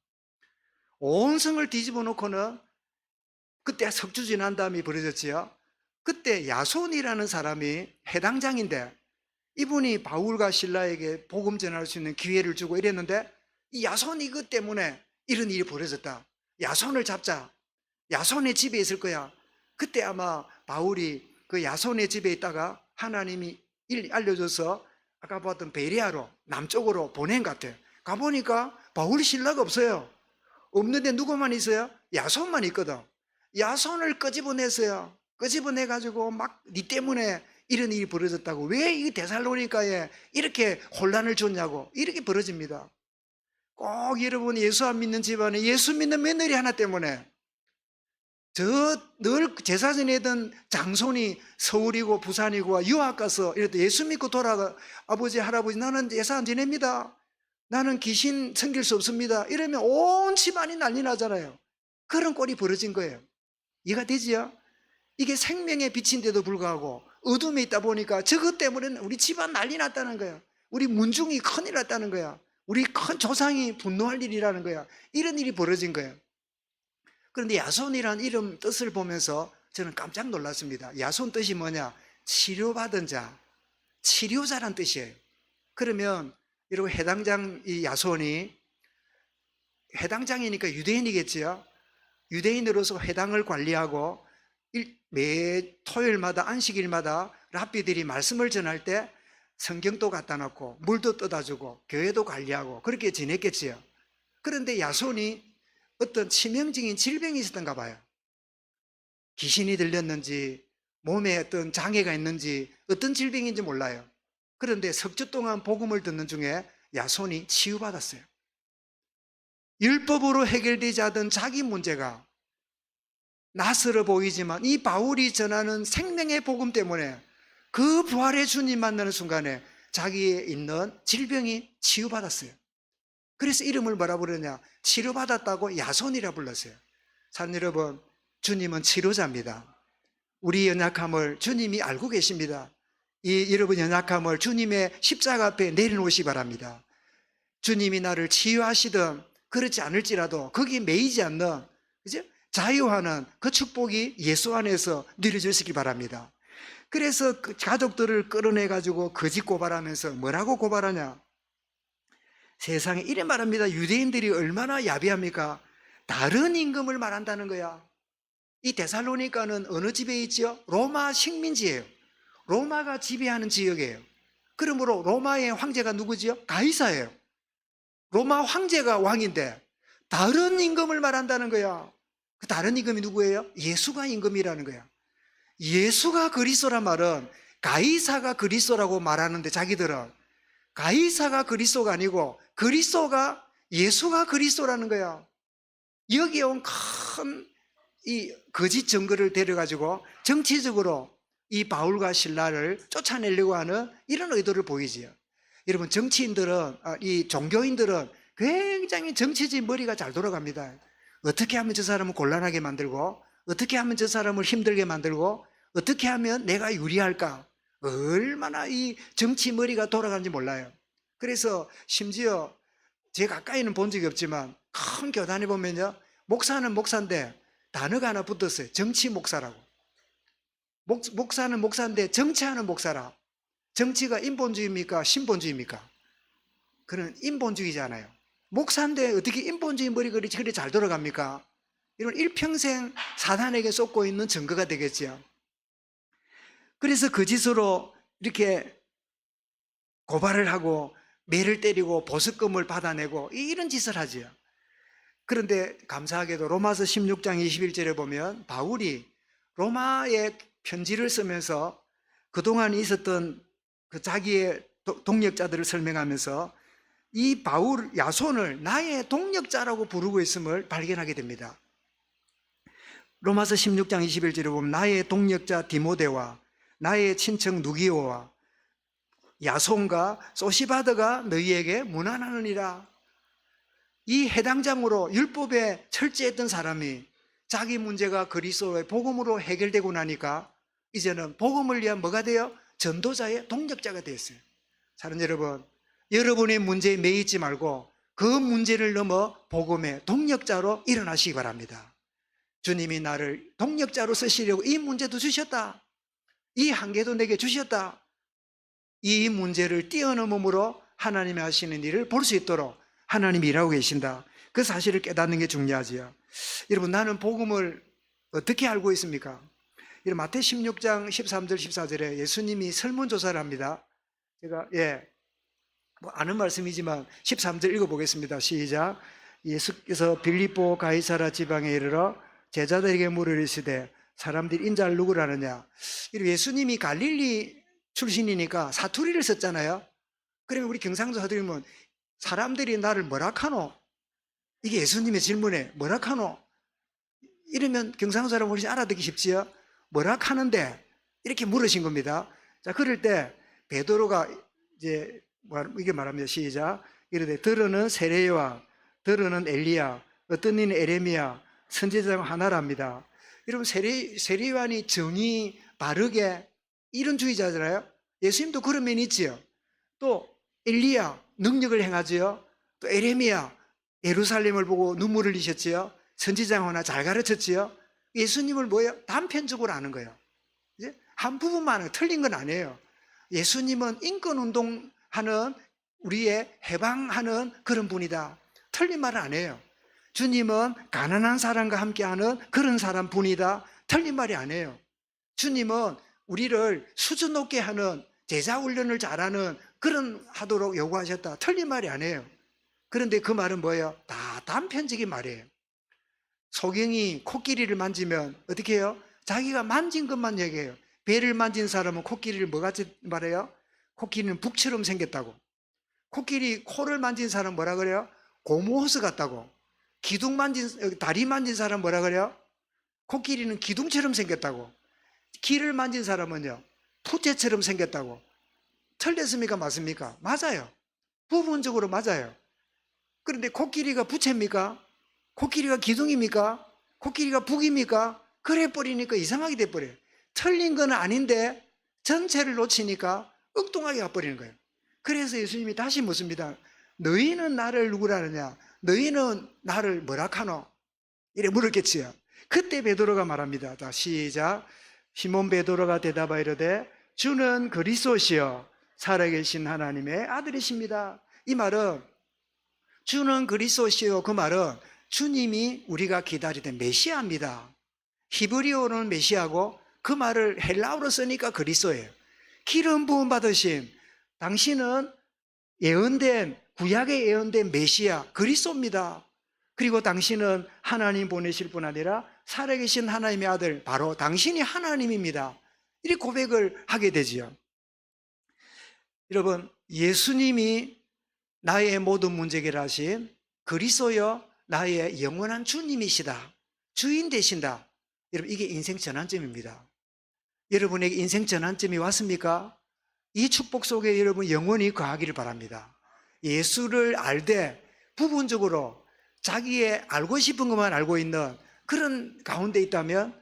[SPEAKER 1] 온 성을 뒤집어 놓고는, 그때 석주 지난 다음에 벌어졌지요. 그때 야손이라는 사람이 해당장인데, 이분이 바울과 실라에게 복음 전할 수 있는 기회를 주고 이랬는데, 이 야손이 이것 때문에 이런 일이 벌어졌다. 야손을 잡자. 야손의 집에 있을 거야. 그때 아마 바울이 그 야손의 집에 있다가 하나님이 알려줘서 아까 봤던 베레아로 남쪽으로 보낸 것 같아요. 가보니까 바울 신라가 없어요. 없는데 누구만 있어요? 야손만 있거든. 야손을 끄집어냈어요. 끄집어내가지고 막 니 때문에 이런 일이 벌어졌다고, 왜 이 데살로니가에 이렇게 혼란을 줬냐고, 이렇게 벌어집니다. 꼭 여러분, 예수 안 믿는 집안에 예수 믿는 며느리 하나 때문에 늘 제사 지내던 장손이 서울이고 부산이고 유학 가서 이럴 때 예수 믿고 돌아가, 아버지 할아버지 나는 제사 안 지냅니다. 나는 귀신 섬길 수 없습니다. 이러면 온 집안이 난리 나잖아요. 그런 꼴이 벌어진 거예요. 이해가 되지요? 이게 생명의 빛인데도 불구하고 어둠에 있다 보니까 저것 때문에 우리 집안 난리 났다는 거야. 우리 문중이 큰일 났다는 거야. 우리 큰 조상이 분노할 일이라는 거야. 이런 일이 벌어진 거예요. 그런데 야손이라는 이름 뜻을 보면서 저는 깜짝 놀랐습니다. 야손 뜻이 뭐냐? 치료받은 자, 치료자란 뜻이에요. 그러면 여러분 해당장 이 야손이 해당장이니까 유대인이겠지요. 유대인으로서 회당을 관리하고 매 토요일마다 안식일마다 랍비들이 말씀을 전할 때 성경도 갖다 놓고 물도 떠다 주고 교회도 관리하고 그렇게 지냈겠지요. 그런데 야손이 어떤 치명적인 질병이 있었던가 봐요. 귀신이 들렸는지 몸에 어떤 장애가 있는지 어떤 질병인지 몰라요. 그런데 석 주 동안 복음을 듣는 중에 야손이 치유받았어요. 율법으로 해결되지 않던 자기 문제가 낯설어 보이지만 이 바울이 전하는 생명의 복음 때문에 그 부활의 주님 만나는 순간에 자기에 있는 질병이 치유받았어요. 그래서 이름을 뭐라 부르냐? 치료받았다고 야손이라 불렀어요. 사랑 여러분, 주님은 치료자입니다. 우리 연약함을 주님이 알고 계십니다. 이 여러분 연약함을 주님의 십자가 앞에 내려놓으시기 바랍니다. 주님이 나를 치유하시든 그렇지 않을지라도 거기에 매이지 않는, 그죠? 자유하는 그 축복이 예수 안에서 누려지시기 바랍니다. 그래서 그 가족들을 끌어내가지고 거짓 고발하면서 뭐라고 고발하냐? 세상에 이래 말합니다. 유대인들이 얼마나 야비합니까? 다른 임금을 말한다는 거야. 이 데살로니가는 어느 지배에 있지요? 로마 식민지예요. 로마가 지배하는 지역이에요. 그러므로 로마의 황제가 누구지요? 가이사예요. 로마 황제가 왕인데 다른 임금을 말한다는 거야. 그 다른 임금이 누구예요? 예수가 임금이라는 거야. 예수가 그리스도란 말은 가이사가 그리스도라고 말하는데 자기들은 가이사가 그리스도가 아니고 그리스도가 예수가 그리스도라는 거야. 여기에 온 큰 이 거짓 증거를 데려가지고 정치적으로 이 바울과 실라를 쫓아내려고 하는 이런 의도를 보이지요. 여러분 정치인들은 이 종교인들은 굉장히 정치적인 머리가 잘 돌아갑니다. 어떻게 하면 저 사람을 곤란하게 만들고 어떻게 하면 저 사람을 힘들게 만들고 어떻게 하면 내가 유리할까? 얼마나 이 정치 머리가 돌아가는지 몰라요. 그래서 심지어 제가 가까이는 본 적이 없지만 큰 교단에 보면요, 목사는 목사인데 단어가 하나 붙었어요. 정치 목사라고. 목사는 목사인데 정치하는 목사라. 정치가 인본주의입니까? 신본주의입니까? 그는 인본주의잖아요. 목사인데 어떻게 인본주의 머리글이 그리 잘 돌아갑니까? 이런 일평생 사단에게 쏟고 있는 증거가 되겠죠. 그래서 그 짓으로 이렇게 고발을 하고 매를 때리고 보석금을 받아내고 이런 짓을 하지요. 그런데 감사하게도 로마서 16장 21절에 보면 바울이 로마에 편지를 쓰면서 그동안 있었던 그 자기의 동력자들을 설명하면서 이 바울 야손을 나의 동력자라고 부르고 있음을 발견하게 됩니다. 로마서 16장 21절에 보면 나의 동력자 디모데와 나의 친척 누기오와 야손과 소시바드가 너희에게 문안하느니라. 이 해당장으로 율법에 철저했던 사람이 자기 문제가 그리스도의 복음으로 해결되고 나니까 이제는 복음을 위한 뭐가 돼요? 전도자의 동력자가 되었어요. 사랑하는 여러분, 여러분의 문제에 매이지 말고 그 문제를 넘어 복음의 동력자로 일어나시기 바랍니다. 주님이 나를 동력자로 쓰시려고 이 문제도 주셨다. 이 한계도 내게 주셨다. 이 문제를 뛰어넘음으로 하나님이 하시는 일을 볼 수 있도록 하나님이 일하고 계신다. 그 사실을 깨닫는 게 중요하지요. 여러분, 나는 복음을 어떻게 알고 있습니까? 마태 16장 13절 14절에 예수님이 설문조사를 합니다. 제가 아는 말씀이지만 13절 읽어보겠습니다. 시작. 예수께서 빌립보 가이사라 지방에 이르러 제자들에게 물으시되 사람들이 인자를 누구라 하느냐. 예수님이 갈릴리 출신이니까 사투리를 썼잖아요. 그러면 우리 경상도 사투리면 사람들이 나를 뭐라 카노? 이게 예수님의 질문에 뭐라 카노? 이러면 경상도 사람 훨씬 알아듣기 쉽지요. 뭐라 카는데 이렇게 물으신 겁니다. 자, 그럴 때 베드로가 이제 이게 말합니다. 시작. 이르되 들으는 세례요한, 들으는 엘리야, 어떤 이는 에레미야, 선지자 하나랍니다. 여러분, 세례요한이 정의 바르게 이런 주의자잖아요. 예수님도 그런 면이 있지요. 또 엘리야 능력을 행하지요. 또 에레미야 예루살렘을 보고 눈물을 흘리셨지요. 선지자 하나 잘 가르쳤지요. 예수님을 뭐예요? 단편적으로 아는 거예요. 한 부분만 아는, 틀린 건 아니에요. 예수님은 인권운동하는, 우리의 해방하는 그런 분이다. 틀린 말은 안 해요. 주님은 가난한 사람과 함께하는 그런 사람 분이다. 틀린 말이 아니에요. 주님은 우리를 수준 높게 하는, 제자 훈련을 잘하는 그런 하도록 요구하셨다. 틀린 말이 아니에요. 그런데 그 말은 뭐예요? 다 단편적인 말이에요. 소경이 코끼리를 만지면 어떻게 해요? 자기가 만진 것만 얘기해요. 배를 만진 사람은 코끼리를 뭐같이 말해요? 코끼리는 북처럼 생겼다고. 코끼리 코를 만진 사람 뭐라 그래요? 고무호스 같다고. 다리 만진 사람 뭐라 그래요? 코끼리는 기둥처럼 생겼다고. 귀를 만진 사람은요, 푸채처럼 생겼다고. 틀렸습니까? 맞습니까? 맞아요. 부분적으로 맞아요. 그런데 코끼리가 부채입니까? 코끼리가 기둥입니까? 코끼리가 북입니까? 그래 버리니까 이상하게 돼버려요. 틀린 건 아닌데 전체를 놓치니까 엉뚱하게 가버리는 거예요. 그래서 예수님이 다시 묻습니다. 너희는 나를 누구라 하느냐? 너희는 나를 뭐라 하노? 이래 물었겠지요. 그때 베드로가 말합니다. 자, 시작. 시몬 베드로가 대답하여 이르되 주는 그리스도시요 살아계신 하나님의 아들이십니다. 이 말은, 주는 그리스도시요, 그 말은 주님이 우리가 기다리던 메시아입니다. 히브리어로는 메시아고 그 말을 헬라어로 쓰니까 그리스도예요. 기름 부음 받으신 당신은 예언된, 구약에 예언된 메시아 그리스도입니다. 그리고 당신은 하나님 보내실 뿐 아니라 살아계신 하나님의 아들, 바로 당신이 하나님입니다. 이렇게 고백을 하게 되지요. 여러분, 예수님이 나의 모든 문제 해결하신 그리스도여 나의 영원한 주님이시다. 주인 되신다. 여러분, 이게 인생 전환점입니다. 여러분에게 인생 전환점이 왔습니까? 이 축복 속에 여러분 영원히 거하기를 바랍니다. 예수를 알되 부분적으로 자기의 알고 싶은 것만 알고 있는 그런 가운데 있다면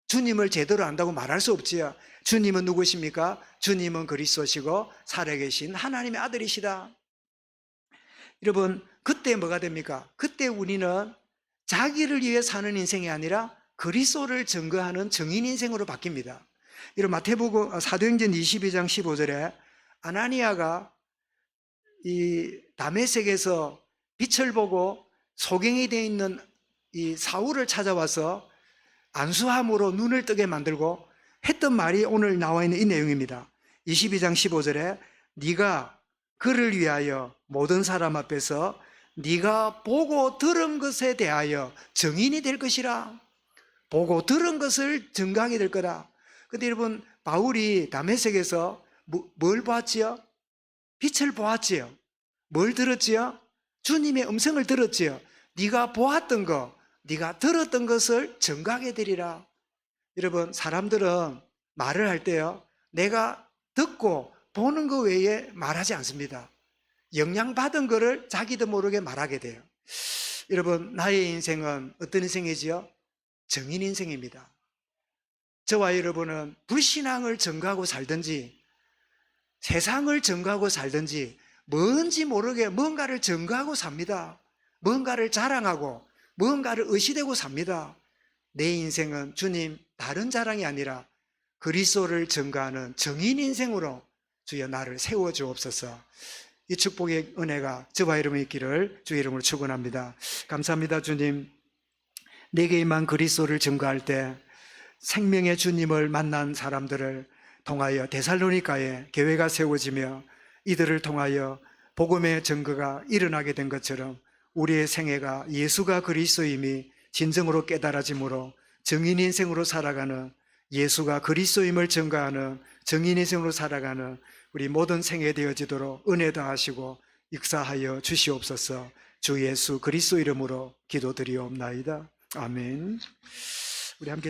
[SPEAKER 1] 주님을 제대로 안다고 말할 수 없지요. 주님은 누구십니까? 주님은 그리스도시고 살아계신 하나님의 아들이시다. 여러분, 그때 뭐가 됩니까? 그때 우리는 자기를 위해 사는 인생이 아니라 그리스도를 증거하는 증인 인생으로 바뀝니다. 여러분, 마태복음 사도행전 22장 15절에 아나니아가 이 다메섹에서 빛을 보고 소경이 되어 있는 이 사울을 찾아와서 안수함으로 눈을 뜨게 만들고 했던 말이 오늘 나와 있는 이 내용입니다. 22장 15절에 네가 그를 위하여 모든 사람 앞에서 네가 보고 들은 것에 대하여 증인이 될 것이라. 보고 들은 것을 증거하게 될 거다. 근데 여러분, 바울이 다메섹에서 뭘 보았지요? 빛을 보았지요. 뭘 들었지요? 주님의 음성을 들었지요. 네가 보았던 것, 네가 들었던 것을 증거하게 되리라. 여러분, 사람들은 말을 할 때요, 내가 듣고 보는 것 외에 말하지 않습니다. 영향받은 것을 자기도 모르게 말하게 돼요. 여러분, 나의 인생은 어떤 인생이지요? 정인 인생입니다. 저와 여러분은 불신앙을 증거하고 살든지 세상을 증거하고 살든지 뭔지 모르게 뭔가를 증거하고 삽니다. 뭔가를 자랑하고 뭔가를 의시되고 삽니다. 내 인생은 주님 다른 자랑이 아니라 그리스도를 증거하는 정인 인생으로 주여 나를 세워주옵소서. 이 축복의 은혜가 저와 여러분이 있기를 주의 이름으로 축원합니다. 감사합니다. 주님, 내게 임한 그리스도를 증거할 때 생명의 주님을 만난 사람들을 통하여 데살로니가에 교회가 세워지며 이들을 통하여 복음의 증거가 일어나게 된 것처럼 우리의 생애가 예수가 그리스도임이 진정으로 깨달아짐으로 정인 인생으로 살아가는, 예수가 그리스도임을 증거하는 정인 인생으로 살아가는 우리 모든 생애 되어지도록 은혜 더하시고 역사하여 주시옵소서. 주 예수 그리스도 이름으로 기도드리옵나이다. 아멘. 우리 함께